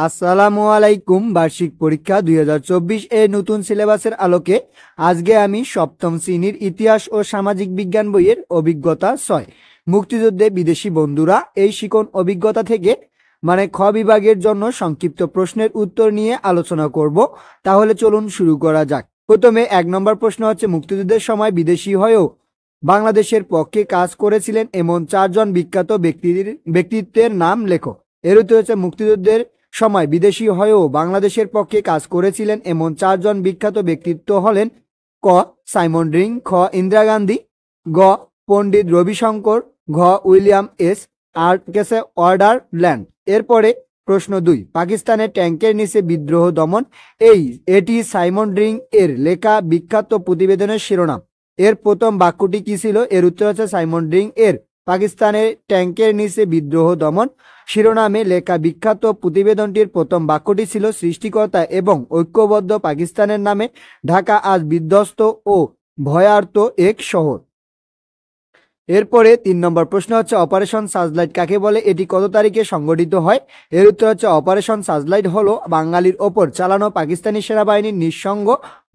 আসসালামু আলাইকুম। বার্ষিক পরীক্ষা 2024 এর নতুন সিলেবাসের আলোকে আজকে আমি সপ্তম শ্রেণীর ইতিহাস ও সামাজিক বিজ্ঞান বইয়ের অভিজ্ঞতা 6 মুক্তিযুদ্ধে বিদেশি বন্ধুরা এই শিকন অভিজ্ঞতা থেকে খ বিভাগের জন্য সংক্ষিপ্ত প্রশ্নের উত্তর নিয়ে আলোচনা করব। তাহলে চলুন শুরু করা যাক। প্রথমে 1 নম্বর প্রশ্ন হচ্ছে, মুক্তিযুদ্ধের সময় বিদেশি হয়েও বাংলাদেশের পক্ষে কাজ করেছিলেন এমন 4 জন বিখ্যাত ব্যক্তিত্বের নাম লেখো। এর উত্তর হচ্ছে, মুক্তিযুদ্ধের সময় বিদেশি হয়েও বাংলাদেশের পক্ষে কাজ করেছিলেন এমন 4 জন বিখ্যাত ব্যক্তিত্ব হলেন: ক সাইমন রিং, খ ইন্দিরা গান্ধী, গ পণ্ডিত রবিশঙ্কর, ঘ উইলিয়াম এস ওয়ান্ডারল্যান্ড। এরপরে প্রশ্ন 2, পাকিস্তানের ট্যাঙ্কের নিচে বিদ্রোহ দমন। এটি সাইমন রিং এর লেখা বিখ্যাত প্রতিবেদনের শিরোনাম। এর প্রথম বাক্যটি কি ছিল? এর উত্তর হচ্ছে, সাইমন রিং এর পাকিস্তানের ট্যাঙ্কের নিচে বিদ্রোহ দমন শিরোনামে লেখা বিখ্যাত প্রতিবেদনটির প্রথম বাক্যটি ছিল, সৃষ্টিকর্তা এবং ঐক্যবদ্ধ পাকিস্তানের নামে ঢাকা আজ বিধ্বস্ত ও ভয়ার্ত এক শহর। এরপরে 3 নম্বর প্রশ্ন হচ্ছে, অপারেশন সার্চলাইট কাকে বলে? এটি কত তারিখে সংগঠিত হয়? এর উত্তর হচ্ছে, অপারেশন সার্চলাইট হলো বাঙালির ওপর চালানো পাকিস্তানি সেনাবাহিনীর নিঃসঙ্গ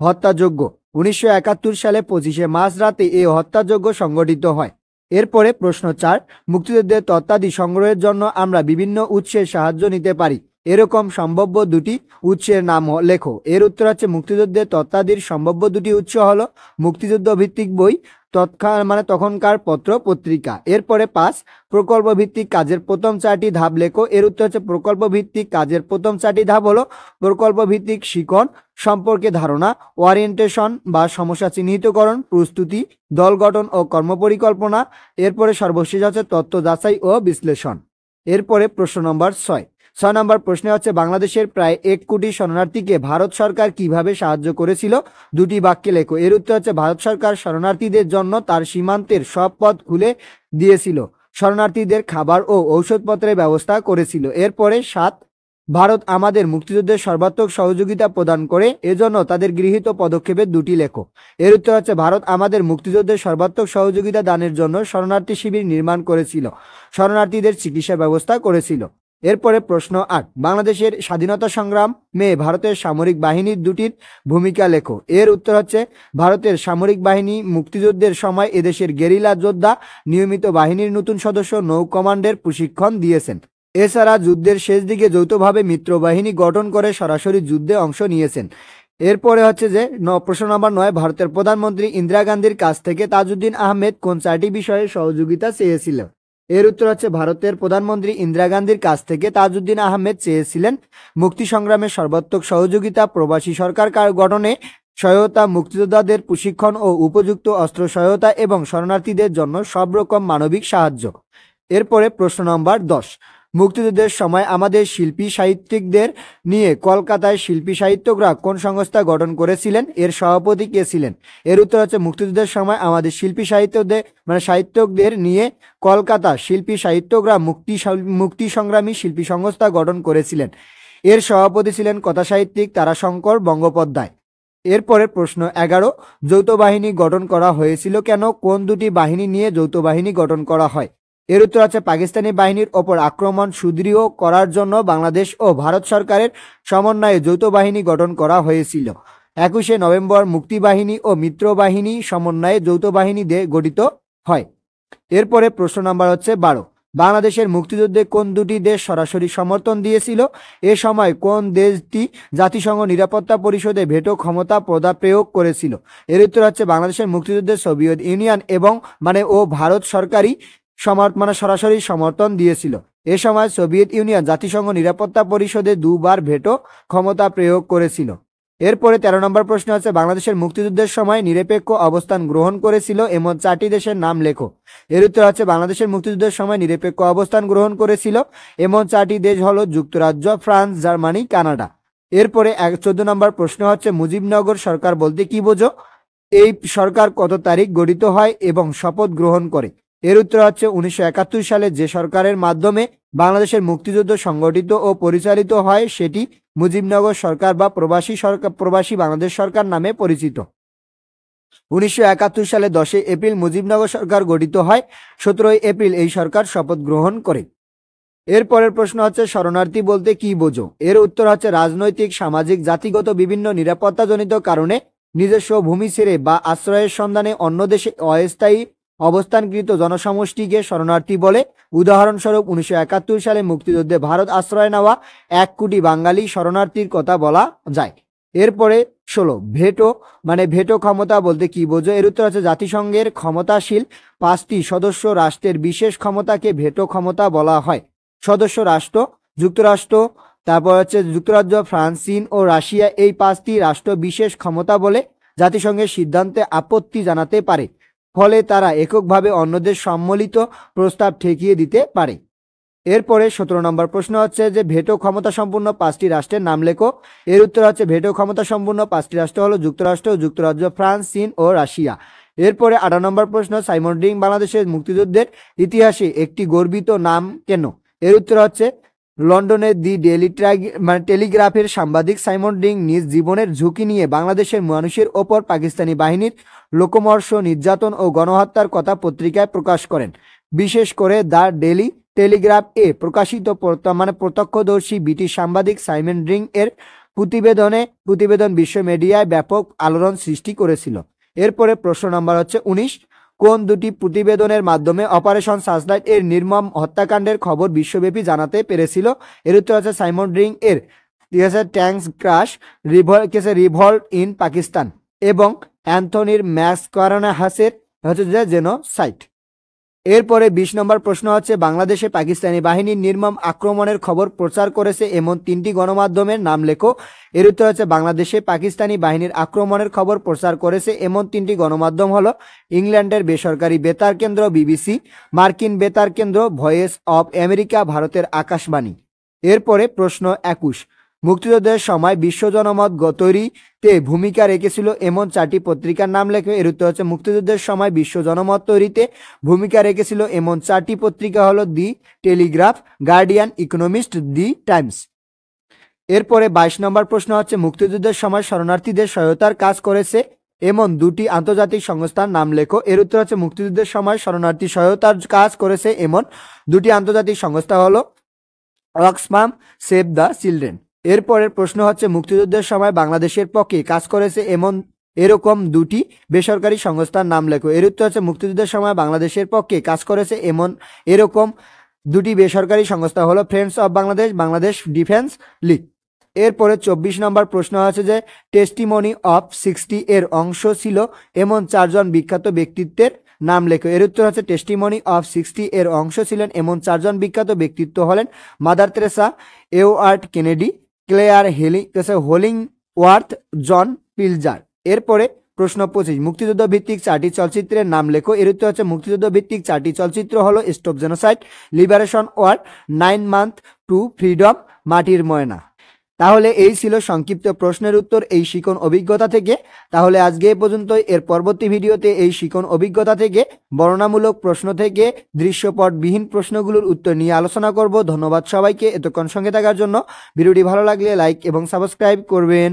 হত্যাযজ্ঞ। 1971 সালে 25শে মার্চ রাতে এই হত্যাযজ্ঞ সংগঠিত হয়। এরপরে প্রশ্ন 4, মুক্তিযুদ্ধের তথ্যাদি সংগ্রহের জন্য আমরা বিভিন্ন উৎসের সাহায্য নিতে পারি। এরকম সম্ভাব্য 2টি উৎসের নাম লেখো। এর উত্তর হচ্ছে, মুক্তিযুদ্ধের তথ্যাদির সম্ভাব্য 2টি উৎস হলো মুক্তিযুদ্ধ ভিত্তিক বই, তখনকার পত্র পত্রিকা। এরপরে 5, প্রকল্প ভিত্তিক কাজের প্রথম 4টি ধাপ লেখো। এর উত্তর হচ্ছে, প্রকল্প ভিত্তিক কাজের প্রথম 4টি ধাপ হলো প্রকল্প ভিত্তিক শিখন সম্পর্কে ধারণা, ওরিয়েন্টেশন বা সমস্যা চিহ্নিতকরণ, প্রস্তুতি, দল গঠন ও কর্মপরিকল্পনা। এরপরে সর্বশেষ হচ্ছে তথ্য যাচাই ও বিশ্লেষণ। এরপরে প্রশ্ন নম্বর 6 নম্বর প্রশ্নে হচ্ছে, বাংলাদেশের প্রায় 1 কোটি শরণার্থীকে ভারত সরকার কিভাবে সাহায্য করেছিল? 2টি বাক্যে লেখো। এর উত্তর হচ্ছে, ভারত সরকার শরণার্থীদের জন্য তার সীমান্তের সব পথ খুলে দিয়েছিল, শরণার্থীদের খাবার ও ঔষধপত্রের ব্যবস্থা করেছিল। এরপরে 7, ভারত আমাদের মুক্তিযুদ্ধের সর্বাত্মক সহযোগিতা প্রদান করে, এজন্য তাদের গৃহীত পদক্ষেপের 2টি লেখো। এর উত্তর হচ্ছে, ভারত আমাদের মুক্তিযুদ্ধের সর্বাত্মক সহযোগিতা দানের জন্য শরণার্থী শিবির নির্মাণ করেছিল, শরণার্থীদের চিকিৎসা ব্যবস্থা করেছিল। এরপরে প্রশ্ন 8, বাংলাদেশের স্বাধীনতা সংগ্রামে ভারতের সামরিক বাহিনীর 2টির ভূমিকা লেখো। এর উত্তর হচ্ছে, ভারতের সামরিক বাহিনী মুক্তিযুদ্ধের সময় এদেশের গেরিলা যোদ্ধা নিয়মিত বাহিনীর নতুন সদস্য নৌ কমান্ডের প্রশিক্ষণ দিয়েছেন। এছাড়া যুদ্ধের শেষ দিকে যৌথভাবে মিত্র বাহিনী গঠন করে সরাসরি যুদ্ধে অংশ নিয়েছেন। এরপরে হচ্ছে যে প্রশ্ন নম্বর 9, ভারতের প্রধানমন্ত্রী ইন্দিরা গান্ধীর কাছ থেকে তাজউদ্দিন আহমেদ কোন 4টি বিষয়ে সহযোগিতা চেয়েছিল? এর উত্তর হচ্ছে, ভারতের প্রধানমন্ত্রী ইন্দিরা গান্ধীর কাছ থেকে তাজউদ্দিন আহমেদ চেয়েছিলেন মুক্তি সংগ্রামের সর্বাত্মক সহযোগিতা, প্রবাসী সরকার গঠনে সহায়তা, মুক্তিযোদ্ধাদের প্রশিক্ষণ ও উপযুক্ত অস্ত্র সহায়তা এবং শরণার্থীদের জন্য সব রকম মানবিক সাহায্য। এরপরে প্রশ্ন নম্বর 10, মুক্তিযুদ্ধের সময় আমাদের শিল্পী সাহিত্যিকদের নিয়ে কলকাতায় শিল্পী সাহিত্যকরা কোন সংস্থা গঠন করেছিলেন? এর সভাপতি কে ছিলেন? এর উত্তর হচ্ছে, মুক্তিযুদ্ধের সময় আমাদের শিল্পী সাহিত্যকদের নিয়ে কলকাতা শিল্পী সাহিত্যকরা মুক্তি সংগ্রামী শিল্পী সংস্থা গঠন করেছিলেন। এর সভাপতি ছিলেন কথাসাহিত্যিক তারাশঙ্কর বন্দ্যোপাধ্যায়। এরপরে প্রশ্ন 11, যৌথ বাহিনী গঠন করা হয়েছিল কেন? কোন 2টি বাহিনী নিয়ে যৌথ বাহিনী গঠন করা হয়? এর উত্তর আছে, পাকিস্তানি বাহিনীর ওপর আক্রমণ সুদৃঢ় করার জন্য বাংলাদেশ ও ভারত সরকারের সমন্বয়ে যৌথ বাহিনী গঠন করা হয়েছিল। 21শে নভেম্বর মুক্তি বাহিনী ও মিত্র বাহিনী সমন্বয়ে যৌথ বাহিনী গঠিত হয়। এরপরে প্রশ্ন নাম্বার হচ্ছে 12, বাংলাদেশের মুক্তিযুদ্ধে কোন 2টি দেশ সরাসরি সমর্থন দিয়েছিল? এ সময় কোন দেশটি জাতিসংঘ নিরাপত্তা পরিষদে ভেটো ক্ষমতা প্রয়োগ করেছিল? এর উত্তর হচ্ছে, বাংলাদেশের মুক্তিযুদ্ধে সোভিয়েত ইউনিয়ন এবং ভারত সরকারি সরাসরি সমর্থন দিয়েছিল। এ সময় সোভিয়েত ইউনিয়ন জাতিসংঘ নিরাপত্তা পরিষদে 2বার ভেটো ক্ষমতা প্রয়োগ করেছিল। এরপরে 13 নম্বর প্রশ্ন হচ্ছে, বাংলাদেশের মুক্তিযুদ্ধের সময় নিরপেক্ষ অবস্থান গ্রহণ করেছিল এমন 4টি দেশের নাম লেখো। এর উত্তর হচ্ছে, বাংলাদেশের মুক্তিযুদ্ধের সময় নিরপেক্ষ অবস্থান গ্রহণ করেছিল এমন 4টি দেশ হলো যুক্তরাজ্য, ফ্রান্স, জার্মানি, কানাডা। এরপরে 14 নম্বর প্রশ্ন হচ্ছে, মুজিবনগর সরকার বলতে কি বোঝো? এই সরকার কত তারিখ গঠিত হয় এবং শপথ গ্রহণ করে? এর উত্তর হচ্ছে, 1971 সালে যে সরকারের মাধ্যমে বাংলাদেশের মুক্তিযুদ্ধ সংগঠিত ও পরিচালিত হয় সেটি মুজিবনগর সরকার বা প্রবাসী বাংলাদেশ সরকার নামে পরিচিত। 1971 সালে 10 এপ্রিল মুজিবনগর সরকার গঠিত হয়। 17 এপ্রিল এই সরকার শপথ গ্রহণ করে। এরপরের প্রশ্ন হচ্ছে শরণার্থী বলতে কি বোঝো? এর উত্তর হচ্ছে রাজনৈতিক, সামাজিক, জাতিগত বিভিন্ন নিরাপত্তাজনিত কারণে নিজস্ব ভূমি ছেড়ে বা আশ্রয়ের সন্ধানে অন্য দেশে অস্থায়ী অবস্থানকৃত জনসমষ্টিকে শরণার্থী বলে। উদাহরণস্বরূপ 1971 সালে মুক্তিযুদ্ধে ভারত আশ্রয় নেওয়া 1 কোটি বাঙালি শরণার্থীর কথা বলা যায়। এরপরে 16 ভেটো ভেটো ক্ষমতা বলতে কি বোঝো? এর উত্তর হচ্ছে জাতিসংঘের ক্ষমতাশীল 5টি সদস্য রাষ্ট্রের বিশেষ ক্ষমতাকে ভেটো ক্ষমতা বলা হয়। সদস্য রাষ্ট্র যুক্তরাষ্ট্র, তারপর হচ্ছে যুক্তরাজ্য, ফ্রান্স, চীন ও রাশিয়া, এই 5টি রাষ্ট্র বিশেষ ক্ষমতা বলে জাতিসংঘের সিদ্ধান্তে আপত্তি জানাতে পারে, ফলে তারা এককভাবে অন্যদের সম্মিলিত প্রস্তাব ঠেকিয়ে দিতে পারে। এরপরে 17 নম্বর প্রশ্ন হচ্ছে যে ভেটো ক্ষমতা সম্পূর্ণ 5টি রাষ্ট্রের নাম লেখো। এর উত্তর হচ্ছে ভেটো ক্ষমতা সম্পূর্ণ 5টি রাষ্ট্র হলো যুক্তরাষ্ট্র, যুক্তরাজ্য, ফ্রান্স, চীন ও রাশিয়া। এরপরে 18 নম্বর প্রশ্ন সাইমন ডিং বাংলাদেশের মুক্তিযুদ্ধের ইতিহাসে একটি গর্বিত নাম কেন? এর উত্তর হচ্ছে লন্ডনের দি ডেইলি টেলিগ্রাফের সাংবাদিক সাইমন ডিং নিজ জীবনের ঝুঁকি নিয়ে বাংলাদেশের মানুষের ওপর পাকিস্তানি বাহিনীর লোকমর্ষ, নির্যাতন ও গণহত্যার কথা পত্রিকায় প্রকাশ করেন। বিশেষ করে দ্য ডেইলি টেলিগ্রাফ এ প্রকাশিত প্রত্যক্ষদর্শী ব্রিটিশ সাংবাদিক সাইমন ডিং এর প্রতিবেদন বিশ্ব মিডিয়ায় ব্যাপক আলোড়ন সৃষ্টি করেছিল। এরপরে প্রশ্ন নাম্বার হচ্ছে 19 কোন দুটি প্রতিবেদনের মাধ্যমে অপারেশন সার্চলাইট এর নির্মম হত্যাকাণ্ডের খবর বিশ্বব্যাপী জানাতে পেরেছিল? এর উত্তর হচ্ছে সাইমন ডিং এর tanks crush revolt in Pakistan এবং অ্যান্থনির ম্যাসকারনাহাসের হচ্ছে যে জেনোসাইড। এরপরে 20 নম্বর প্রশ্ন হচ্ছে বাংলাদেশে পাকিস্তানি বাহিনীর নির্মম আক্রমণের খবর প্রচার করেছে এমন 3টি গণমাধ্যমের নাম লেখো। এর উত্তর হচ্ছে বাংলাদেশে পাকিস্তানি বাহিনীর আক্রমণের খবর প্রচার করেছে এমন 3টি গণমাধ্যম হলো ইংল্যান্ডের বেসরকারি বেতার কেন্দ্র বিবিসি, মার্কিন বেতার কেন্দ্র ভয়েস অব আমেরিকা, ভারতের আকাশবাণী। এরপরে প্রশ্ন 21 মুক্তিযুদ্ধের সময় বিশ্ব জনমত তৈরিতে ভূমিকা রেখেছিল এমন 4টি পত্রিকার নাম লেখো। এর উত্তর হচ্ছে মুক্তিযুদ্ধের সময় বিশ্ব জনমত তৈরিতে ভূমিকা রেখেছিল এমন 4টি পত্রিকা হলো দি টেলিগ্রাফ, গার্ডিয়ান, ইকোনমিস্ট, দি টাইমস। এরপরে 22 নম্বর প্রশ্ন হচ্ছে মুক্তিযুদ্ধের সময় শরণার্থীদের সহায়তার কাজ করেছে এমন 2টি আন্তর্জাতিক সংস্থার নাম লেখো। এর উত্তর হচ্ছে মুক্তিযুদ্ধের সময় শরণার্থী সহায়তার কাজ করেছে এমন 2টি আন্তর্জাতিক সংস্থা হলো অক্সফাম, সেভ দ্য চিলড্রেন। এরপরের প্রশ্ন হচ্ছে মুক্তিযুদ্ধের সময় বাংলাদেশের পক্ষে কাজ করেছে এরকম 2টি বেসরকারি সংস্থার নাম লেখো। এর উত্তর হচ্ছে মুক্তিযুদ্ধের সময় বাংলাদেশের পক্ষে কাজ করেছে এরকম 2টি বেসরকারি সংস্থা হলো friends of Bangladesh, Bangladesh defence league. এরপরে 24 নম্বর প্রশ্ন আছে যে টেস্টিমনি অফ 60 এর অংশ ছিল এমন 4 জন বিখ্যাত ব্যক্তিত্বের নাম লেখো। এর উত্তর হচ্ছে টেস্টিমনি অফ 60 এর অংশ ছিলেন এমন 4 জন বিখ্যাত ব্যক্তিত্ব হলেন Mother Teresa, Edward Kennedy, Claire Hollingworth, John Pilger. এরপরে প্রশ্ন 25 মুক্তিযুদ্ধ ভিত্তিক 4টি চলচ্চিত্রের নাম লেখো। এর উত্তর হচ্ছে মুক্তিযুদ্ধ ভিত্তিক 4টি চলচ্চিত্র হলো stop genocide, liberation war, 9 month to freedom, Matir Moina. তাহলে এই ছিল সংক্ষিপ্ত প্রশ্নের উত্তর এই শিখন অভিজ্ঞতা থেকে। তাহলে আজকে এ পর্যন্তই। এর পরবর্তী ভিডিওতে এই শিখন অভিজ্ঞতা থেকে বর্ণনামূলক প্রশ্ন থেকে দৃশ্যপটবিহীন প্রশ্নগুলোর উত্তর নিয়ে আলোচনা করব। ধন্যবাদ সবাইকে এতক্ষণ সঙ্গে থাকার জন্য। ভিডিওটি ভালো লাগলে লাইক এবং সাবস্ক্রাইব করবেন।